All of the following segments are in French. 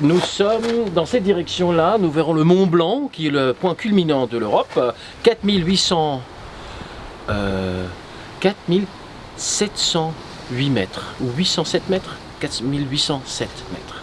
Nous sommes dans cette direction-là, nous verrons le Mont Blanc, qui est le point culminant de l'Europe, 4708 mètres, ou 807 mètres, 4807 mètres.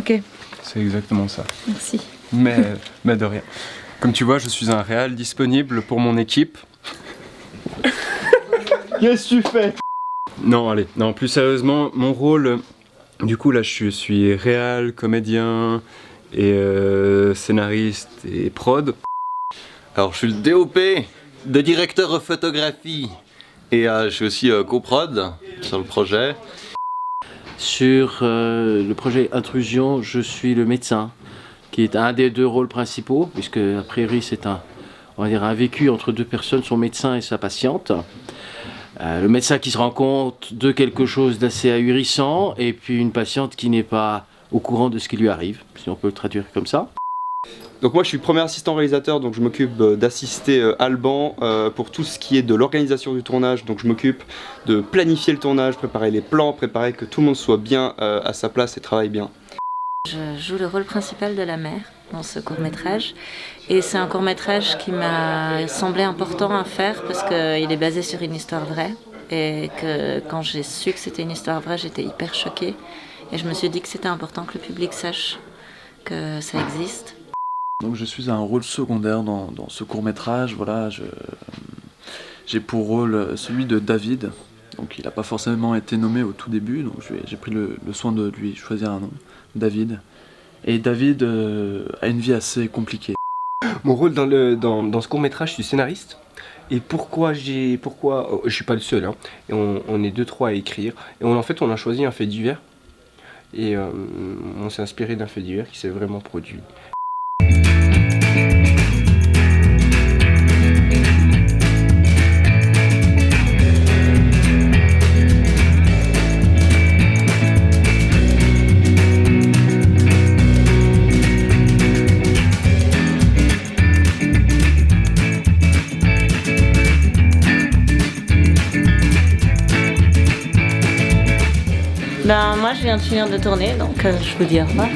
Ok. C'est exactement ça. Merci. Mais de rien. Comme tu vois, je suis un réal disponible pour mon équipe. Qu'est-ce que tu fais? Non, allez, non, plus sérieusement, mon rôle, du coup là je suis réal, comédien et scénariste et prod. Alors je suis le DOP, de directeur photographie, et je suis aussi coprod sur le projet. Sur le projet Intrusion, je suis le médecin, qui est un des deux rôles principaux, puisque a priori c'est on va dire un vécu entre deux personnes, son médecin et sa patiente. Le médecin qui se rend compte de quelque chose d'assez ahurissant, et puis une patiente qui n'est pas au courant de ce qui lui arrive, si on peut le traduire comme ça. Donc moi je suis premier assistant réalisateur, donc je m'occupe d'assister Alban pour tout ce qui est de l'organisation du tournage. Donc je m'occupe de planifier le tournage, préparer les plans, préparer que tout le monde soit bien à sa place et travaille bien. Je joue le rôle principal de la mère dans ce court-métrage. Et c'est un court-métrage qui m'a semblé important à faire parce qu'il est basé sur une histoire vraie. Et que quand j'ai su que c'était une histoire vraie, j'étais hyper choquée. Et je me suis dit que c'était important que le public sache que ça existe. Donc je suis un rôle secondaire dans ce court-métrage. Voilà, j'ai pour rôle celui de David. Donc il n'a pas forcément été nommé au tout début, donc j'ai pris le soin de lui choisir un nom, David. Et David a une vie assez compliquée. Mon rôle dans ce court-métrage, je suis scénariste. Et pourquoi je suis pas le seul, hein. Et on est 2-3 à écrire. Et en fait, on a choisi un fait divers. Et on s'est inspiré d'un fait divers qui s'est vraiment produit. Ben, moi je viens de finir de tourner, donc je vous dis au revoir.